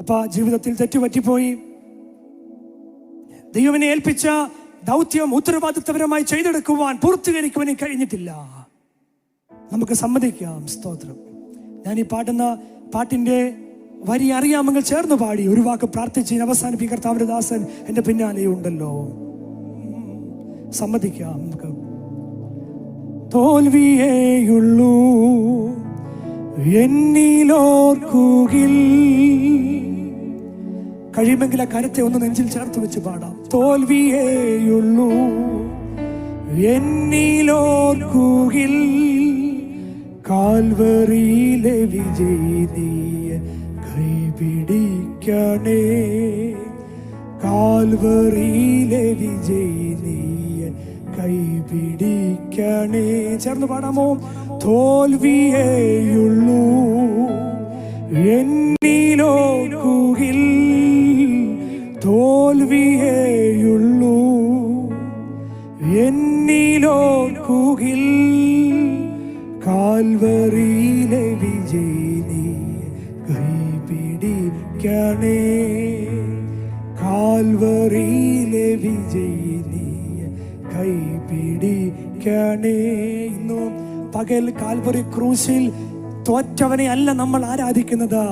അപ്പാ, ജീവിതത്തിൽ തെറ്റുപറ്റിപ്പോയി. ദൈവനെ ഏൽപ്പിച്ച ദൗത്യം ഉത്തരവാദിത്വപരമായി ചെയ്തെടുക്കുവാൻ, പൂർത്തീകരിക്കുവാൻ കഴിഞ്ഞിട്ടില്ല. നമുക്ക് സമ്മതിക്കാം. സ്തോത്രം. ഞാൻ ഈ പാടുന്ന പാട്ടിന്റെ വരി അറിയാമെങ്കിൽ ചേർന്ന് പാടി ഒരു വാക്ക് പ്രാർത്ഥിച്ച് അവസാനിപ്പിക്കും. കർത്താവിന്റെ ദാസൻ എന്റെ പിന്നാലെ ഉണ്ടല്ലോ. സമ്മതിക്കാം. നമുക്ക് തോൽവിയേയുള്ളൂ എന്നിലോർക്കുകിൽ. കഴിയുമെങ്കിൽ ആ കരത്തെ ഒന്ന് നെഞ്ചിൽ ചേർത്ത് വെച്ച് പാടാം. തോൽവിയേയുള്ളൂ എന്നിലോർക്കുകിൽ, കാൽവറിയിലെ വിജയിനിയെ കൈപിടിക്കണേ. കാൽവറിയിലെ വിജയിനിയെ കൈപിടിക്കണേ. ചേർന്ന് പാടാമോ? തോൽവിയേയുള്ളൂ എന്നിലോർക്കുകിൽ, തോൽവിയേയുള്ളൂ എന്നിലോർക്കുകിൽ, കാൽവറിയിലെ വിജയിനിയെ കൈപിടിക്കണേ. കാൽവറിയിലെ വിജയിനിയെ കൈപിടിക്കണേ. ഇന്നും പകൽ കാൽവറി ക്രൂശിൽ തോറ്റവനെ അല്ല നമ്മൾ ആരാധിക്കുന്നത്.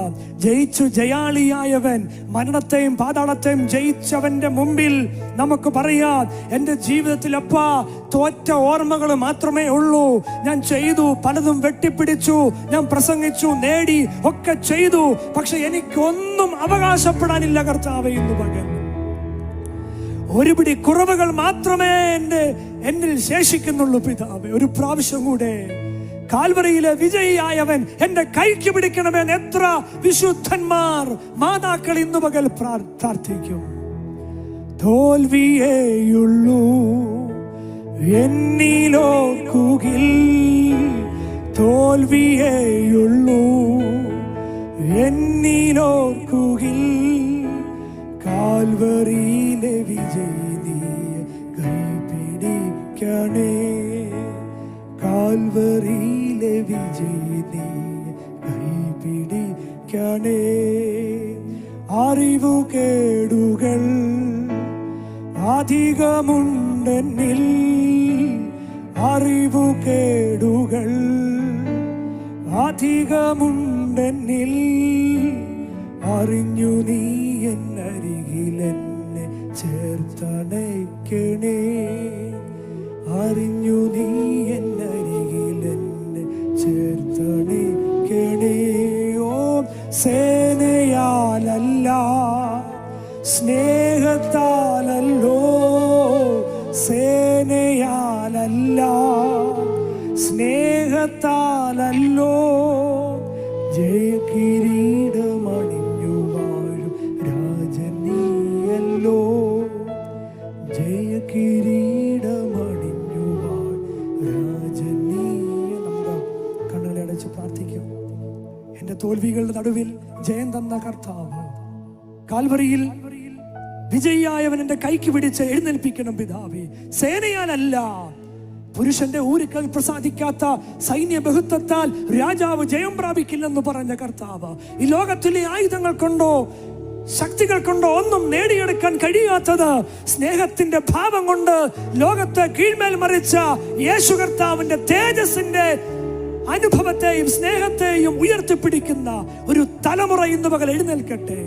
ജയിച്ചു ജയാളിയായവൻ, മരണത്തെയും പാതാളത്തെയും ജയിച്ചവന്റെ മുമ്പിൽ നമുക്ക് പറയാം, എൻ്റെ ജീവിതത്തിൽ അപ്പാ തോറ്റ ഓർമ്മകൾ മാത്രമേ ഉള്ളൂ. ഞാൻ ചെയ്തു, പലതും വെട്ടിപ്പിടിച്ചു, ഞാൻ പ്രസംഗിച്ചു, നേടി, ഒക്കെ ചെയ്തു. പക്ഷെ എനിക്കൊന്നും അവകാശപ്പെടാനില്ല കർത്താവേ. ഇന്ന് പകൽ ഒരുപിടി കുറവുകൾ മാത്രമേ എന്നിൽ ശേഷിക്കുന്നുള്ളൂ പിതാവേ. ഒരു പ്രാവശ്യം കൂടെ കാൽവറിയിലെ വിജയിയായവൻ എന്റെ കൈക്ക് പിടിക്കണമെന്ന് എത്ര വിശുദ്ധന്മാർ, മാതാക്കൾ ഇന്നു പകൽ പ്രാർത്ഥിക്കും. തോൽവിയേയുള്ളൂ എന്നിലോർക്കുകിൽ, തോൽവിയേയുള്ളൂ എന്നിലോർക്കുകിൽ, കാൽവറിയിലെ വിജയിനിയെ കൈപിടിക്കണേ. കാൽവറിയിലെ വിജയിനിയെ കൈപിടിക്കണേ. അറിവുകേടുകൾ അധികമുണ്ടെന്നിൽ, അറിവുകേടുകൾ അധികമുണ്ടെന്നിൽ, അറിഞ്ഞു നീ എന്നരികിലെന്നെ ചേർത്തണയ്ക്കണേ. അറിഞ്ഞു നീ എന്നരികിലെന്നെ ചേർത്തണയ്ക്കണേ. ഓ സേനയാലല്ല സ്നേഹത്താലല്ലോ, സേനയാലല്ല സ്നേഹത്താലല്ലോ, ജയകിരീടമണിഞ്ഞു വാഴും രാജനീയല്ലോ. ജയകിരീടമണിഞ്ഞു വാഴും രാജനീയ. നമ്മുടെ കണ്ണുകളെ അടച്ച് പ്രാർത്ഥിക്കും. എന്റെ തോൽവികളുടെ നടുവിൽ ജയം തന്ന കർത്താവ്, കാൽവറിയിൽ വിജയിയായവൻ എന്റെ കൈക്ക് പിടിച്ച് എഴുന്നേൽപ്പിക്കണം പിതാവേ. സേനയാലല്ല, പുരുഷന്റെ ഊരുക്കൾ പ്രസാദിക്കാത്ത സൈന്യ ബഹുത്വത്താൽ രാജാവ് ജയം പ്രാപിക്കില്ലെന്ന് പറഞ്ഞ കർത്താവ്, ഈ ലോകത്തിലെ ആയുധങ്ങൾ കൊണ്ടോ ശക്തികൾ കൊണ്ടോ ഒന്നും നേടിയെടുക്കാൻ കഴിയാത്തത് സ്നേഹത്തിന്റെ ഭാവം കൊണ്ട് ലോകത്തെ കീഴ്മേൽ മറിച്ച യേശു കർത്താവിന്റെ തേജസ്സിന്റെ അനുഭവത്തെയും സ്നേഹത്തെയും ഉയർത്തിപ്പിടിക്കുന്ന ഒരു തലമുറ ഇന്ന് പകൽ എഴുന്നേൽക്കട്ടെ.